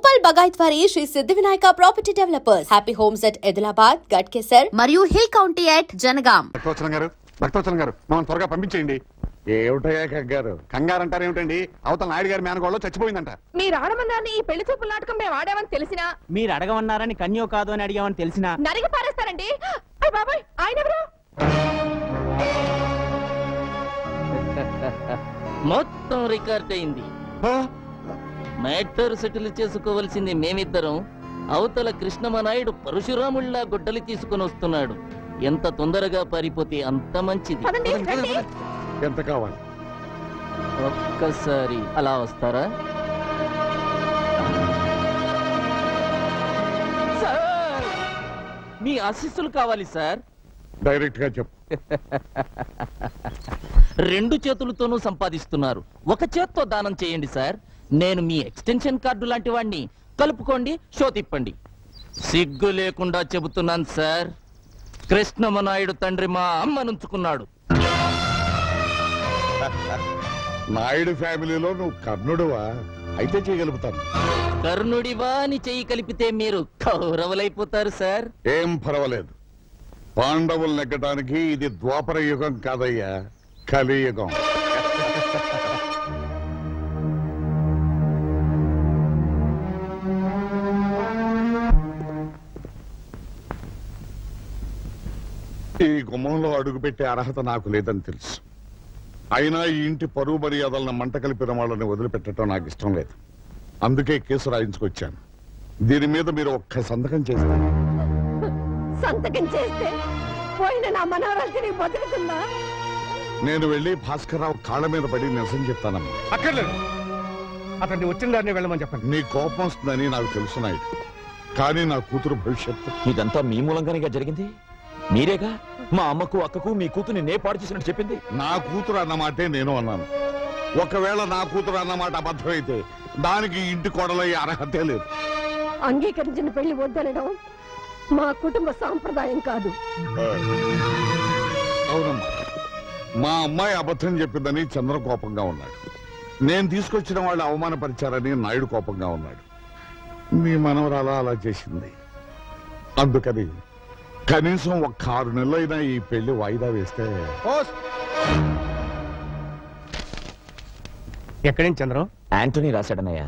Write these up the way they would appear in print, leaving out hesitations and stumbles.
Upal Bagaitwari Sri Siddhivinayaka Property Developers. Happy Homes at Edilabad, Gadkesar, Mariu Hill County at Janagam. భక్తవచనం గారు మనం త్వరగా పంపించేయండి. ఏమిటయ్యా కంగారు? కంగారు అంటారు ఏమిటండి? అవతల నాయుడు గారి మేనగోళ్ళు చచ్చిపోయిందంట. మీరు ఆడమన్నారని ఈ పెళ్లి చూపుల నాటకం మేము ఆడామని తెలిసినా, మీరు అడగమన్నారని కన్యో కాదు అని అడిగామని తెలిసినా నరిగి పారేస్తారండి. అయ్య బాబాయ్, ఆయన ఎవరు? మొత్తం రికార్డ్ అయింది. మ్యాటర్ సెటిల్ చేసుకోవలసింది మేమిద్దరం. అవతల కృష్ణమనాయుడు పరశురాముళ్లా గుడ్డలి తీసుకుని వస్తున్నాడు. ఎంత తొందరగా పారిపోతే అంత మంచిది. ఎంత కావాలి? ఒక్కసారి అలా వస్తారా? సార్, మీ ఆశీస్సులు కావాలి సార్. డైరెక్ట్ గా చెప్పు. రెండు చేతులతోనూ సంపాదిస్తున్నారు, ఒక చేత్తో దానం చేయండి సార్. నేను మీ ఎక్స్టెన్షన్ కార్డు లాంటి వాడిని. కలుపుకోండి, షో తిప్పండి. సిగ్గు లేకుండా చెబుతున్నాను సార్. కృష్ణమనాయుడు తండ్రి మా అమ్మనుంచుకున్నాడు. నాయుడు ఫ్యామిలీలో నువ్వు కర్ణుడువా? అయితే చేయగలుగుతాను. కర్ణుడివా అని చెయ్యి కలిపితే మీరు కౌరవులైపోతారు సార్. ఏం పర్వాలేదు. పాండవులు నెగ్గడానికి ఇది ద్వాపర యుగం కాదయ్యా, కలియుగం. ఈ గుమ్మంలో అడుగుపెట్టే అర్హత నాకు లేదని తెలుసు. అయినా ఈ ఇంటి పరువు మర్యాదలను మంట కలిపిన వాళ్ళని వదిలిపెట్టడం నాకు ఇష్టం లేదు. అందుకే కేసు రాయించుకొచ్చాను. దీని మీద మీరు ఒక్క సంతకం చేస్తారు. సంతకం చేస్తే పోయిన నా మనవరాలు తిరిగి బతుకుతుందా? నేను వెళ్ళి భాస్కర్రావు కాళ్ళ మీద పడి నిరసన చెప్తానమ్మా. అక్కర్లేదు, అతన్ని వచ్చిన దాన్ని వెళ్ళమని చెప్పండి. నీ కోపం వస్తుందని నాకు తెలుసు నాయుడు, కానీ నా కూతురు భవిష్యత్తు. ఇదంతా మీ మూలంగానే జరిగింది. మీరేగా మా అమ్మకు అక్కకు మీ కూతుర్ని నే పాడు చేసినట్టు చెప్పింది. నా కూతురు అన్నమాటే నేను అన్నాను. ఒకవేళ నా కూతురు అన్నమాట అబద్ధమైతే దానికి ఇంటి కోడలయ్యే అర్హతే లేదు. అంగీకరించిన పెళ్లి వద్దనడం మా కుటుంబ సాంప్రదాయం కాదు. అవునమ్మా, మా అమ్మాయి అబద్ధం చెప్పిందని చంద్ర కోపంగా ఉన్నాడు. నేను తీసుకొచ్చిన వాళ్ళు అవమానపరిచారని నాయుడు కోపంగా ఉన్నాడు. మీ మనవరాలు అలా చేసింది. అందుకని కనీసం ఒక్క 6 నెలలైనా ఈ పెళ్లి వాయిదా వేస్తే. ఎక్కడి నుంచి చంద్రం? యాంటోనీ రాశాడనయ్య.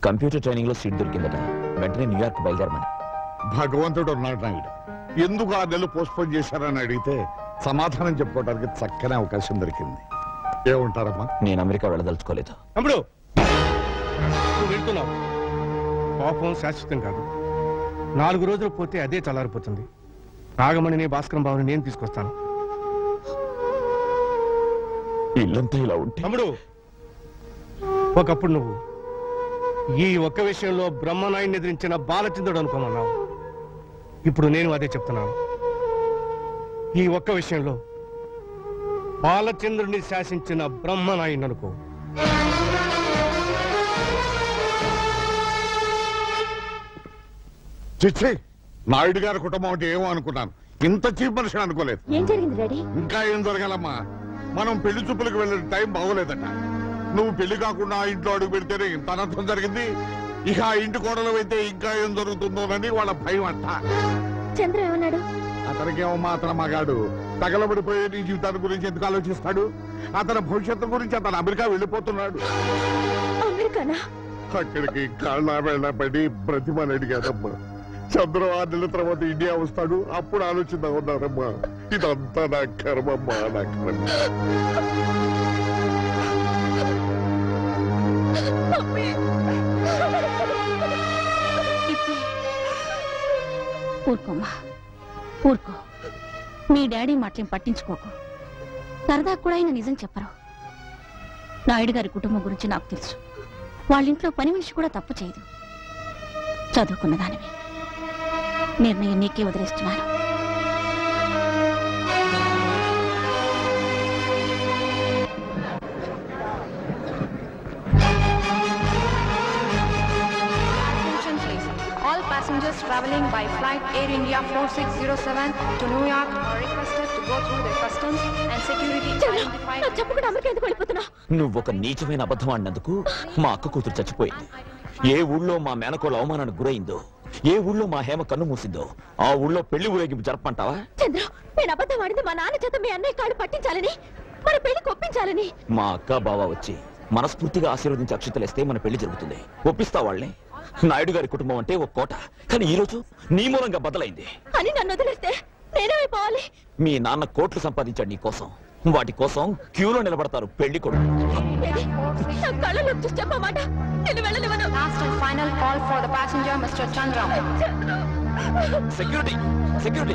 కంప్యూటర్ ట్రైనింగ్ లో సీట్ దొరికిందట. వెంటనే న్యూయార్క్ బయలుదేరమని. భగవంతుడు ఉన్నాడు నాయుడు. ఎందుకు 6 నెలలు పోస్ట్పోన్ చేశారని అడిగితే సమాధానం చెప్పుకోవడానికి చక్కని అవకాశం దొరికింది. ఏమంటారమ్మా? నేను అమెరికా వెళ్ళదలుచుకోలేదు. తమ్ముడు, నువ్వు వెళ్తున్నావు. కోపం శాశ్వతం కాదు. 4 రోజులు పోతే అదే చల్లారిపోతుంది. రాగమణిని భాస్కరం బాబుని నేను తీసుకొస్తాను. ఇల్లంతా ఇలా ఉంటే తమ్ముడు, ఒకప్పుడు నువ్వు ఈ ఒక్క విషయంలో బ్రహ్మనాయుడిని ఎదిరించిన బాలచంద్రుడు అనుకోమన్నావు. ఇప్పుడు నేను అదే చెప్తున్నాను. ఈ ఒక్క విషయంలో బాలచంద్రుడిని శాసించిన బ్రహ్మనాయుడిని అనుకో. చిచ్చి, నాయుడు గారి కుటుంబం అంటే ఏమో అనుకున్నాను. ఇంత చీప్ మనిషి అనుకోలేదు. ఏం జరిగింది డాడీ? ఇంకా ఏం జరగాలమ్మా? మనం పెళ్లి చూపులకు వెళ్ళిన టైం బాగోలేదట. నువ్వు పెళ్లి కాకుండా ఆ ఇంట్లో అడుగు పెడితేనే ఇంత అనర్థం జరిగింది. ఇక ఆ ఇంటి కోడలు అయితే ఇంకా ఏం జరుగుతుందోనని వాళ్ళ భయం అంట. చంద్ర ఏమన్నాడు? అతనికేమమ్మా, అతను మగాడు. తగలబడిపోయే నీ జీవితాన్ని గురించి ఎందుకు ఆలోచిస్తాడు? అతని భవిష్యత్తు గురించి అతను అమెరికా వెళ్ళిపోతున్నాడు. అమెరికానా? అక్కడికి కాళ్ళ వెళ్ళబడి బ్రతిమని అడిగాడమ్మా. చంద్రం 6 నెలల తర్వాత ఇండియా వస్తాడు, అప్పుడు ఆలోచిద్దాం ఉన్నారమ్మా. ఇదంతా నా కర్మమ్మా, నా కర్మ. ఊరుకోమ్మా, ఊరుకో. మీ డాడీ మాటలేం పట్టించుకోకు. సరదా కూడా ఆయన నిజం చెప్పరు. నాయుడు గారి కుటుంబం గురించి నాకు తెలుసు. వాళ్ళింట్లో పని మనిషి కూడా తప్పు చేయదు. చదువుకున్న దానివి. నిర్ణయం నీకే వదిలేస్తున్నాను. All passengers traveling by flight Air India 4607 to New York are requested to go through the customs and security identified. చెప్పకుండా అమెరికా ఎందుకు వెళ్ళిపోతున్నా? నువ్వు ఒక నీచమైన అబద్ధం ఆడినందుకు మా అక్క కూతురు చచ్చిపోయింది. ఏ ఊళ్ళో మా మేనకోళ్ళ అవమానానికి గురైందో, ఏ ఊళ్ళో మా హేమ కన్ను మూసిందో ఆ ఊళ్ళో పెళ్లి ఊరేగింపు జరపంటావా? చంద్ర, నేను అబద్ధం ఆడింది మా నాన్న చేత మీ అన్నయ్య కాళ్ళు పట్టించాలని, మన పెళ్లి ఒప్పించాలని. మా అక్క బావ వచ్చి మనస్ఫూర్తిగా ఆశీర్వదించి అక్షతలేస్తే మన పెళ్లి జరుగుతుంది. ఒప్పిస్తా వాళ్ళని. నాయుడు గారి కుటుంబం అంటే ఒక కోట, కానీ ఈ రోజు నీ మూలంగా బదలైంది అని నన్ను వదిలేస్తే నేనేమైపోవాలి? మీ నాన్న కోట్లు సంపాదించాడు నీ కోసం. వాటి కోసం క్యూలో నిలబడతారు పెళ్లి కొడుకు. Last and final call for the passenger, Mr. Chandra. Security, security.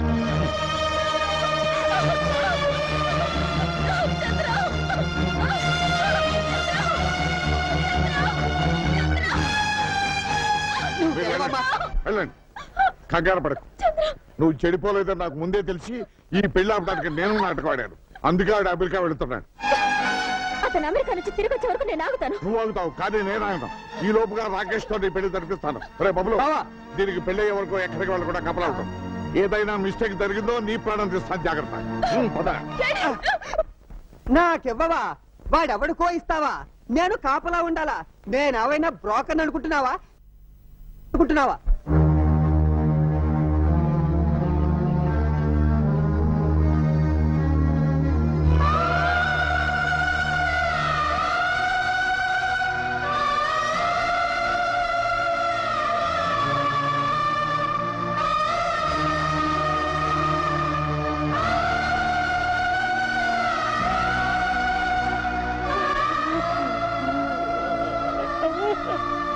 వెళ్ళండి, కంగారు పడకు. నువ్వు చెడిపోలేదని నాకు ముందే తెలిసి ఈ పెళ్లి ఆపడానికి నేను నాటకం ఆడాను. అందుకే ఆడు అమెరికా వెళుతున్నాడు. అతను అమెరికా నుంచి తిరిగి వచ్చే వరకు నేను ఆగుతాను. నువ్వు ఆగుతావు, కానీ నేను ఆగుతాను. ఈ లోపుగా రాకేష్ తో నీ పెళ్లి జరిపిస్తాను. రే బబులు, దీనికి పెళ్లి అయ్యే వరకు ఎక్కడికి వాళ్ళు కూడా కపలాడతాం. ఏదైనా మిస్టేక్ జరిగిందో నీ ప్రాణం తీస్తాను, జాగ్రత్త. నాకివ్వవా? వాడెవడికో ఇస్తావా? నేను కాపలా ఉండాలా? నేనేమైనా బ్రోకర్ అనుకుంటున్నావా?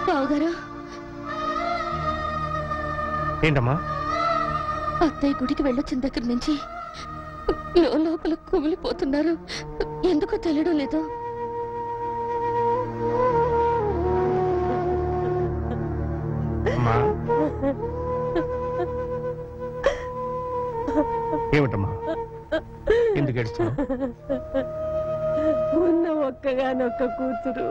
బావగారు, ఏంటమ్మా? అత్తయ్య గుడికి వెళ్ళొచ్చిన దగ్గర నుంచి లోపల కుమిలిపోతున్నారు. ఎందుకో తెలియడం లేదు. ఏమిటమ్మా, ఎందుకు ఏడుస్తున్నావు? ఉన్న ఒక్కగానొక్క కూతురు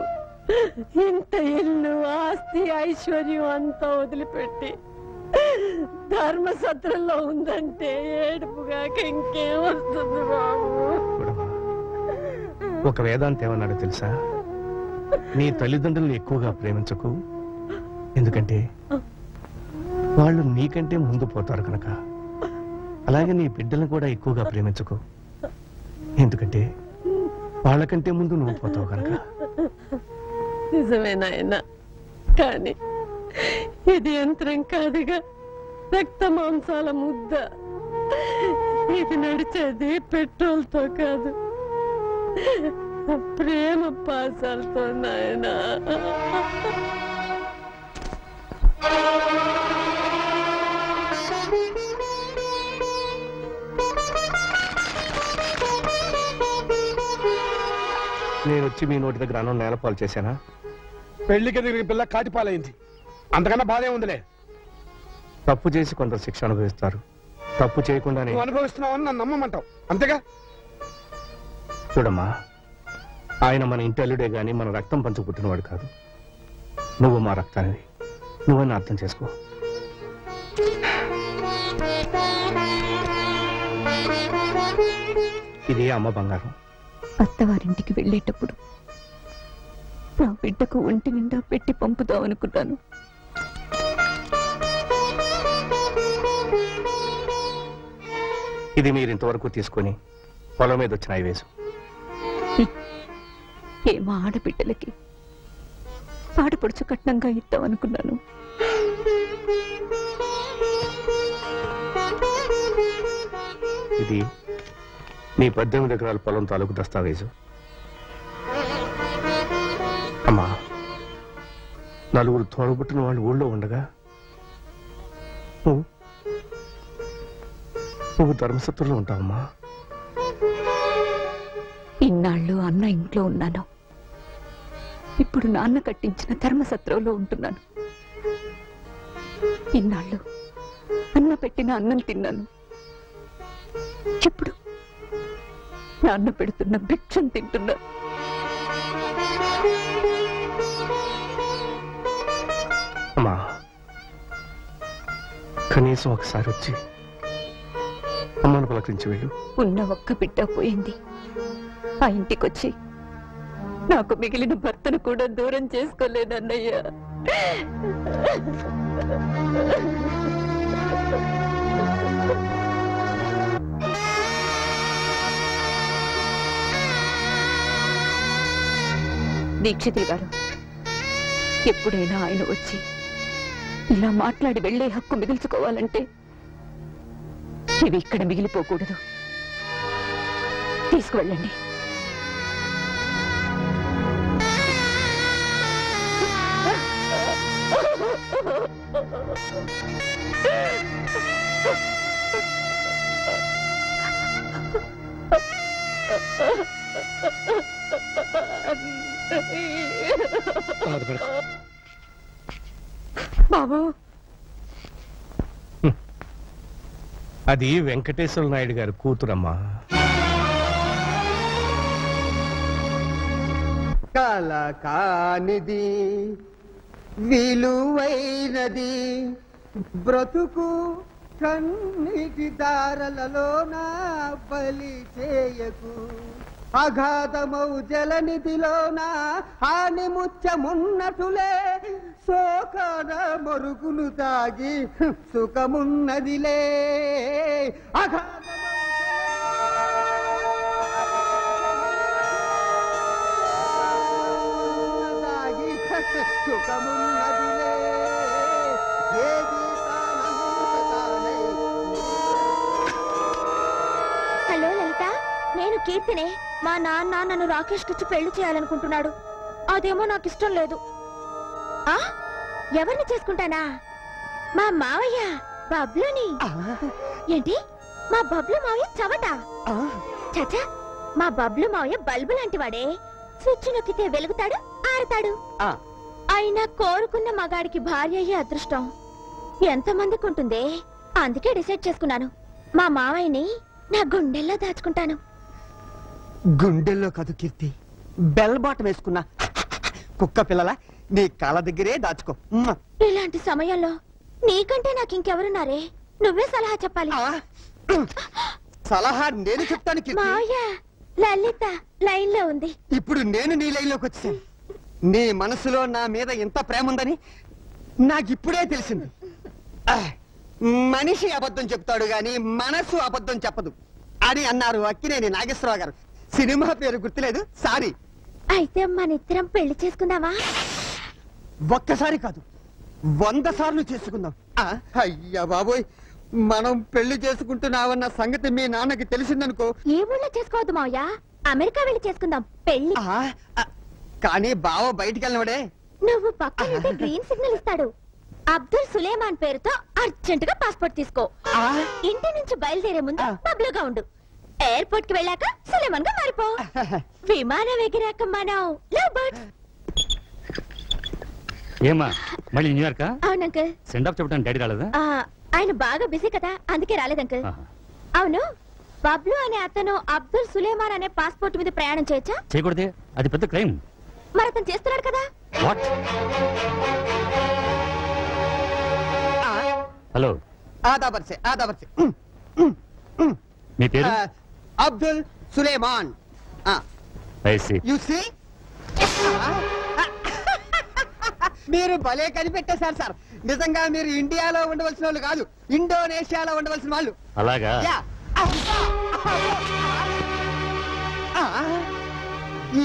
ఇంత ఇల్లు, ఆస్తి, ఐశ్వర్యం అంతా వదిలిపెట్టి ధర్మసత్రంలో ఉందంటే ఏడుపుగాక ఇంకేం వస్తుంది బాబు? ఒక వేదాంత ఏమన్నాడో తెలుసా? నీ తల్లిదండ్రులను ఎక్కువగా ప్రేమించకు, ఎందుకంటే వాళ్ళు నీకంటే ముందు పోతారు కనుక. అలాగే నీ బిడ్డలను కూడా ఎక్కువగా ప్రేమించకు, ఎందుకంటే వాళ్ళకంటే ముందు నువ్వు పోతావు కనుక. నిజమే నాయన, కానీ ఇది యంత్రం కాదుగా, రక్త మాంసాల ముద్ద. ఇది నడిచేది పెట్రోల్ తో కాదు, ప్రేమ పాసాలతో నాయన. నేను వచ్చి మీ నోటి దగ్గర అన్నం నేలపాలు చేశానా? పెళ్లికి తిరిగి పిల్ల కాటిపాలైంది, అంతకన్నా బాధే ఉందిలే. తప్పు చేసి కొందరు శిక్ష అనుభవిస్తారు, తప్పు చేయకుండానే. నువ్వు అనుభవిస్తున్నావని నన్ను నమ్మమంటావు, అంతేగా? చూడమ్మా, ఆయన మన ఇంటి అల్లుడే గాని మన రక్తం పంచు పుట్టినవాడు కాదు. నువ్వు మా రక్తానివి, నువ్వని అర్థం చేసుకో. ఇది అమ్మ బంగారం. అత్తవారింటికి వెళ్ళేటప్పుడు నా బిడ్డకు ఒంటి నిండా పెట్టి పంపుదాం అనుకున్నాను. ఇది మీరు ఇంతవరకు తీసుకొని పొలం మీద వచ్చిన ఐవేసు. ఏమో ఆడబిడ్డలకి ఆడపడుచు కట్నంగా ఇద్దాం అనుకున్నాను. ఇది నీ 18 ఎకరాల పొలం తాలూకు దస్తావేజు. అమ్మా, నలుగురు తోడబుట్టిన వాళ్ళు ఊళ్ళో ఉండగా నువ్వు ధర్మసత్రంలో ఉంటావమ్మా. ఇన్నాళ్ళు అన్న ఇంట్లో ఉన్నాను, ఇప్పుడు నాన్న కట్టించిన ధర్మసత్రంలో ఉంటున్నాను. ఇన్నాళ్ళు అన్న పెట్టిన అన్నం తిన్నాను, ఇప్పుడు నాన్న పెడుతున్న భిక్షం తింటున్నా. అమ్మా, కనీసం ఒకసారి వచ్చి అమ్మను పలకరించి వెళ్ళు. ఉన్న ఒక్క బిడ్డ పోయింది, ఆ ఇంటికొచ్చి నాకు మిగిలిన భర్తను కూడా దూరం చేసుకోలేనన్నయ్య. దీక్షితులు గారు, ఎప్పుడైనా ఆయన వచ్చి ఇలా మాట్లాడి వెళ్లే హక్కు మిగుల్చుకోవాలంటే ఇవి ఇక్కడ మిగిలిపోకూడదు. తీసుకువెళ్ళండి. బాబు, అది వెంకటేశ్వర నాయుడు గారి కూతురమ్మా. కల కానిది విలువైనది బ్రతుకు కన్నీటి దారలలోన బలి చేయకు. అగాధమౌ జలనిధిలోన హాని ముత్యమున్నటులే శోకన మరుగును తాగి సుఖమున్నదిలే. తాగి సుఖమున్నదిలే. హలో లలిత, నేను కీర్తినే. మా నాన్న నన్ను రాకేష్ కిచ్చి పెళ్లి చేయాలనుకుంటున్నాడు. అదేమో నాకు ఇష్టం లేదు. ఆ ఎవరిని చేసుకుంటానా? మా మావయ్య బబ్లుని. ఏంటి, మా బబ్లు మావయ్య చవట? చచ్చా, మా బబ్లు మావయ్య బల్బు లాంటి వాడే. స్విచ్ నొక్కితే వెలుగుతాడు, ఆరతాడు. అయినా కోరుకున్న మగాడికి భార్య అయ్యే అదృష్టం ఎంతమందికి ఉంటుందే. అందుకే డిసైడ్ చేసుకున్నాను, మా మావయ్యని నా గుండెల్లో దాచుకుంటాను. గుండెల్లో కాదు కీర్తి, బెల్ బాటం వేసుకున్నా కుక్క పిల్లల నీ కాళ్ళ దగ్గరే దాచుకో. ఇలాంటి సమయంలో నీకంటే నాకు ఇంకెవరున్నారే? నువ్వే సలహా చెప్పాలి. సలహా నేను చెప్తాను కీర్తి. మావయ్య, లలిత లైన్ లో ఉంది. ఇప్పుడు నేను నీ లైన్ లోకి వచ్చాను. నీ మనసులో నా మీద ఎంత ప్రేమ ఉందని నాకిప్పుడే తెలిసింది. మనిషి అబద్ధం చెప్తాడు గాని మనసు అబద్ధం చెప్పదు అని అన్నారు అక్కినేని నాగేశ్వరరావు గారు. సినిమా పేరు గుర్తులేదు, సారీ. అయితే మన ఇద్దరం పెళ్లి చేసుకుందామా? ఒక్కసారి కాదు, 100 సార్లు చేసుకుందాం. అయ్యా బాబోయ్, మనం పెళ్లి చేసుకుంటున్నావన్న సంగతి మీ నాన్నకి తెలిసిందనుకో. ఏ ఊళ్ళో చేసుకోవద్దు మావయ్య, అమెరికా వెళ్ళి చేసుకుందాం పెళ్లి. కానీ బావ బయటికి వెళ్ళినవాడే. నువ్వు పక్కన గ్రీన్ సిగ్నల్ ఇస్తాడు. అబ్దుల్ సులేమాన్ పేరుతో అర్జెంట్ గా పాస్పోర్ట్ తీసుకో. ఇంటి నుంచి బయలుదేరే ముందు బబ్లుగా ఉండు. ఎయిర్పోర్ట్ కి వెళ్ళాక సులేమాన్ గా మారిపో. విమానం ఎగిరాక మనం లవ్ బర్డ్స్. ఏమా మళ్ళీ న్యూయార్క్? అవును అంకుల్. సెండ్ ఆఫ్ చెప్పడానికి డాడీ రాలేదా? ఆయన బాగా బిజీ కదా, అందుకే రాలేదు అంకుల్. అవును, బబ్లు అనే అతను అబ్దుల్ సులేమాన్ అనే పాస్పోర్ట్ మీద ప్రయాణం చేయొచ్చా? చేయకూడదే, అది పెద్ద క్రైమ్. మరి అతను చేస్తున్నాడు కదా. హలో, ఆదాబర్సే ఆదాబర్సే. మీ పేరు? అబ్దుల్ సులేమాన్. యు సీ, మీరు భలే కనిపెట్టేశారు సార్. నిజంగా మీరు ఇండియాలో ఉండవలసిన వాళ్ళు కాదు, ఇండోనేషియాలో ఉండవలసిన వాళ్ళు. అలాగా?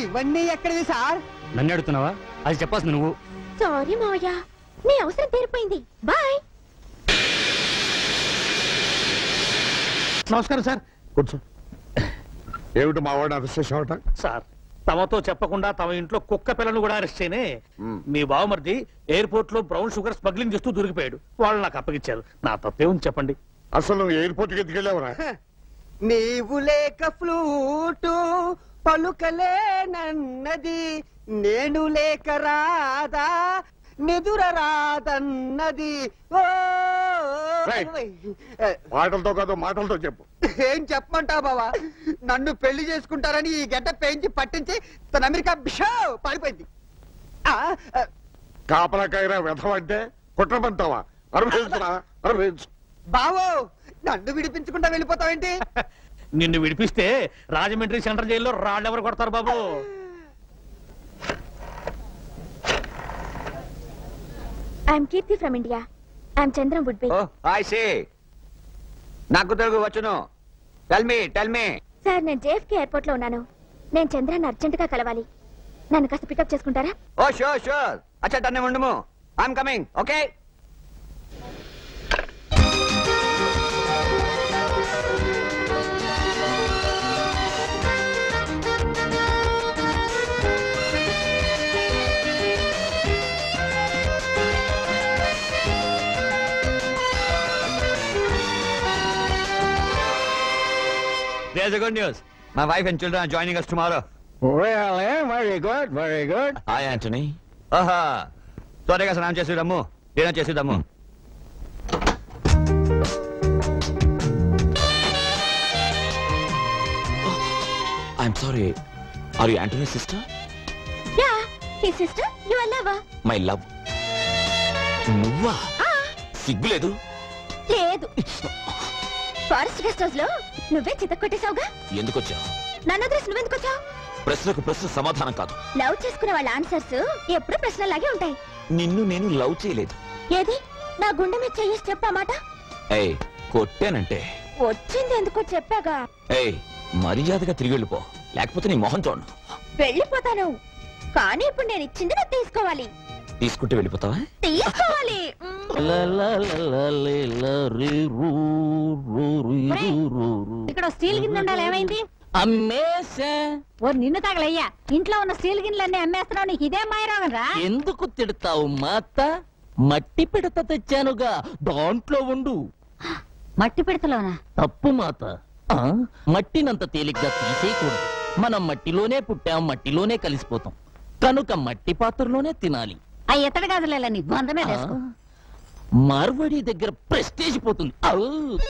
ఇవన్నీ ఎక్కడివి సార్? నన్ను అడుగుతున్నావా? అది చెప్పాల్సింది నువ్వు. సారీ మావయ్య, నీ అవసరం తీరిపోయింది. బాయ్. నమస్కారం సార్. కూర్చో. ఏమిటి మా వాడిని అరెస్ట్ చేసావట? సార్, తమతో చెప్పకుండా తమ ఇంట్లో కుక్క పిల్లను కూడా అరెస్ట్ చేయనే. మీ బావమరిది ఎయిర్పోర్ట్ లో బ్రౌన్ షుగర్ స్మగ్లింగ్ చేస్తూ దొరికిపోయాడు. వాళ్ళు నాకు అప్పగించారు. నా తప్పే ఉంది చెప్పండి. అసలు నువ్వు ఎయిర్పోర్ట్ కి ఎత్తుకెళ్ళావురా? నీవు లేక ఫ్లూటు పలుకలేనన్నది, నేను లేక రాదా నిదుర రాదన్నది. మాటలతో కాదు, మాటలతో చెప్పు. ఏం చెప్పమంటావు బావా? నన్ను పెళ్లి చేసుకుంటారని ఈ గడ్డ పెంచి పట్టించి తన అమెరికా బిషో పారిపోయింది. కాపలాకాయరా వెధవంటే కుట్రమంటావా? అనుభవించరా, అనుభవించు. బావో, నన్ను విడిపించకుండా వెళ్ళిపోతావేంటి? నిన్ను విడిపిస్తే రాజమండ్రి సెంట్రల్ జైల్లో రాళ్ళెవరు కొడతారు బాబు? I'm Keerthi from India. I'm Chandram would be. I say నాకు తెలుగు వచ్చును. Tell me. సార్, నేను JFK ఎయిర్పోర్ట్ లో ఉన్నాను. నేను చంద్రాన్ని అర్జెంట్ గా కలవాలి. నన్ను కాస్త పికప్ చేసుకుంటారా? Oh sure. అచ్చా టన్నే ఉండుము. I'm coming. Okay. There's a good news. My wife and children are joining us tomorrow. Really? Very good. Hi Antony. ఆహా, త్వరగా స్నానం చేసేద్దాము, డిన్నర్ చేసేద్దాము. I'm sorry. Are you Antony sister? Yeah, he sister, your lover. My love. నువ్వా? సిగ్గులేదు? లేదు. Forest guest house లో నువ్వే చితక్కొట్టేశావుగా. ఎందుకు వచ్చావు? నన్ను వదిలేసి నువ్వెందుకు వచ్చావు? ప్రశ్నకు ప్రశ్న సమాధానం కాదు. లవ్ చేసుకునే వాళ్ళ ఆన్సర్స్ ఎప్పుడు ప్రశ్నలాగే ఉంటాయి. నిన్ను నేను లవ్ చేయలేదు. ఏది? నా గుండె మీద చెయ్యేసి చెప్పామాట. ఏయ్, కొట్టానంటే వచ్చింది ఎందుకో చెప్పాగా. ఏయ్, మర్యాదగా తిరిగి వెళ్ళిపో, లేకపోతే నీ మొహం చూడను. వెళ్ళిపోతాను, కానీ ఇప్పుడు నేను ఇచ్చింది నువ్వు తీసుకోవాలి. తీసుకుంటే వెళ్ళిపోతావా? తీసుకోవాలి. ఇక్కడ స్టీల్ గిన్నె ఉండాలి, ఏమైంది? అమ్మేసా. ఓ నిన్ను తగలయ్యా, ఇంట్లో ఉన్న స్టీల్ గిన్నెలన్నీ అమ్మేస్తున్నావు. నీకు ఇదే మాయరోగం రా. ఎందుకు తిడతావు మాత? మట్టి పిడత తెచ్చానుగా, దాంట్లో ఉండు. మట్టి పిడతలోనా? తప్పు మాత. మట్టినంత తేలిగ్గా తీసేయకూడదు. మనం మట్టిలోనే పుట్టాం, మట్టిలోనే కలిసిపోతాం. కనుక మట్టి పాత్రలోనే తినాలి. ఆ ఎత్తడి గాజులేలా నీ బంధమే వేసుకో. మార్వడి దగ్గర ప్రెస్టేజ్ పోతుంది.